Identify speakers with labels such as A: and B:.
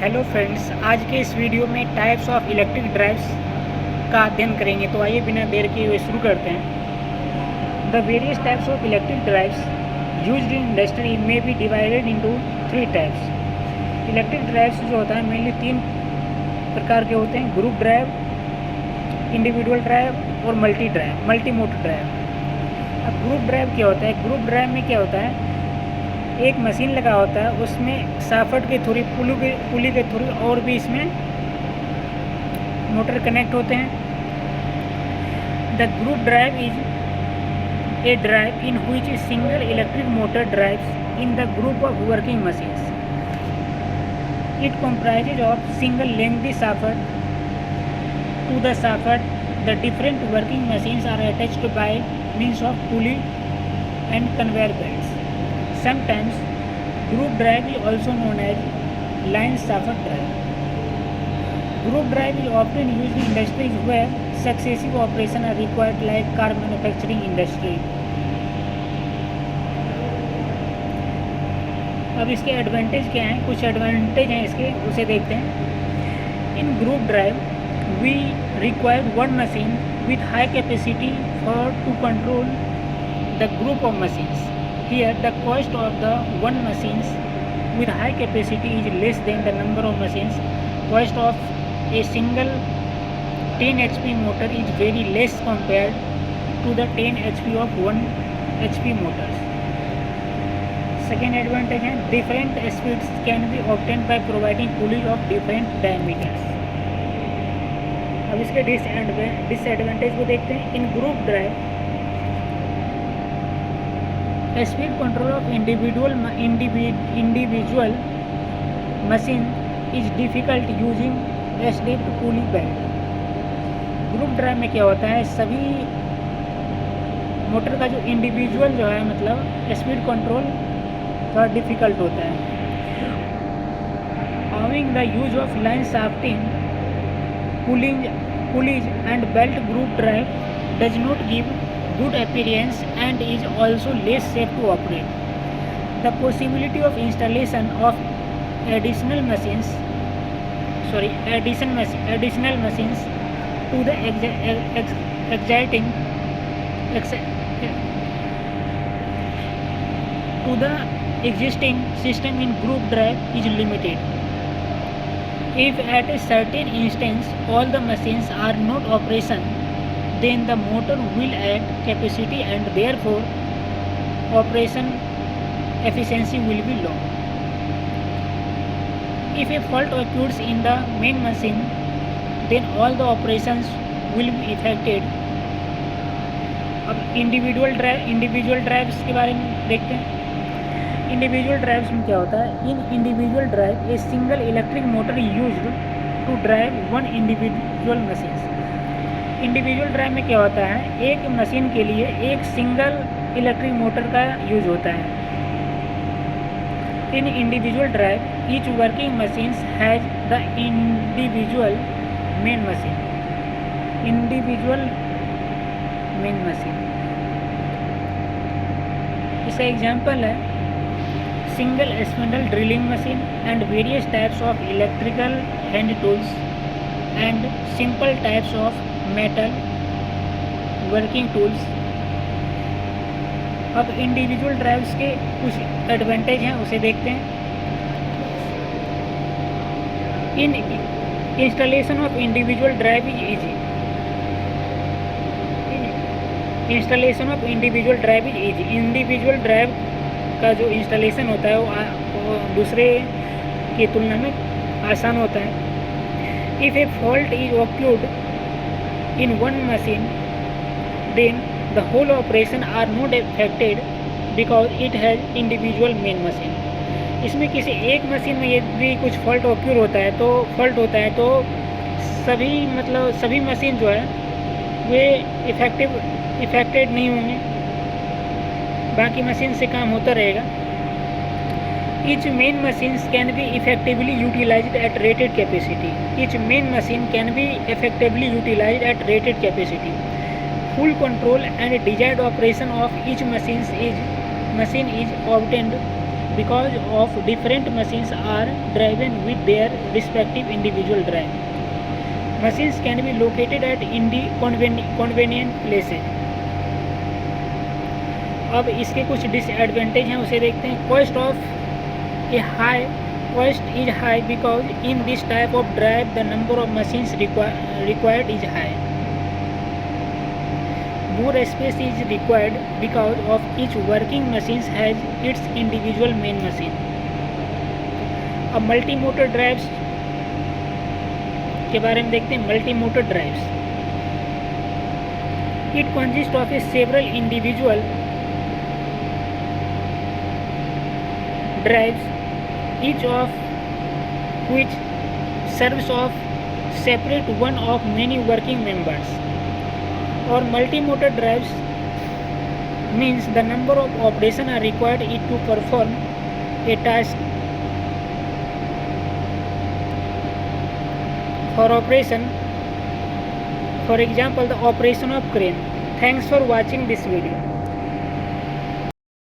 A: Hello friends, आज के इस वीडियो में टाइप्स ऑफ इलेक्ट्रिक ड्राइव्स का अध्ययन करेंगे। तो आइए बिना देर किए हुए शुरू करते हैं। The various types of electric drives used in industry में be divided into 3 types. Electric drives जो होता है मेनली 3 प्रकार के होते हैं: ग्रुप ड्राइव, इंडिविजुअल ड्राइव और मल्टी मोटर ड्राइव। अब ग्रुप ड्राइव क्या होता है? ग्रुप ड्राइव में क्या होता है, एक मशीन लगा होता है, उसमें साफट के थ्रू पुली के थ्रू और भी इसमें मोटर कनेक्ट होते हैं। The group drive is a drive in which single electric motor drives in the group of working machines. It comprises of single lengthy shaft. To the shaft, the different working machines are attached by means of pulley and conveyor belts. Sometimes, group drive is also known as line shaft drive. Group drive is often used in industries where successive operations are required, like car manufacturing industry. अब इसके advantage क्या हैं? कुछ advantage हैं इसके, उसे देखते हैं। In group drive we require one machine with high capacity for to control the group of machines. Here the cost of the one machines with high capacity is less than the number of machines. Cost of a single 10 HP motor is very less compared to the 10 HP of 1 HP motors. Second advantage है, different speeds can be obtained by providing pulleys of different diameters. अब इसके disadvantage को देखते हैं। In group drive speed control of individual machine is difficult using S-shaped pulley belt. Group drive में क्या होता है, सभी मोटर का जो इंडिविजुअल जो है मतलब स्पीड कंट्रोल थोड़ा डिफ़िकल्ट होता है। Owing the use of line shafting, pulleys and belt, group drive does not give good appearance and is also less safe to operate. The possibility of installation of additional machines to the existing system in group drive is limited. If at a certain instance all the machines are not operational, then the motor will add capacity and therefore operation efficiency will be low. If a fault occurs in the main machine, then all the operations will be affected. अब individual drives के बारे में देखते हैं। Individual drives में क्या होता है? In individual drive a single electric motor used to drive one individual machine. Individual drive में क्या होता है, एक मशीन के लिए एक सिंगल इलेक्ट्रिक मोटर का यूज होता है। In individual drive each working machine has the individual main machine. इसका एग्जाम्पल है single spindle drilling machine and various types of electrical hand tools and simple types of metal working tools. अब individual drives के कुछ advantage हैं, उसे देखते हैं। In installation of individual drive is easy. Individual drive का जो इंस्टॉलेशन होता है वो दूसरे की तुलना में आसान होता है। If a fault is occurred in one machine, then the whole operation are not affected because it has individual main machine. इसमें किसी एक मशीन में यदि कुछ फॉल्ट होता है तो सभी मशीन जो है वे इफेक्टेड नहीं होंगे, बाकी मशीन से काम होता रहेगा। Each main machine can be effectively utilized at rated capacity. Full control and desired operation of each machine is obtained because of different machines are driven with their respective individual drive. Machines can be located at convenient places. अब इसके कुछ disadvantage हैं, उसे देखते हैं. Cost of A high cost is high because in this type of drive the number of machines required is high. More space is required because of each working machine has its individual main machine. अब multi motor drives के बारे में देखते हैं. Multi motor drives, it consist of A several individual drives, each of which serves of separate one of many working members. Or multi-motor drives means the number of operations are required to perform a task. For operation, for example, the operation of crane. Thanks for watching this video.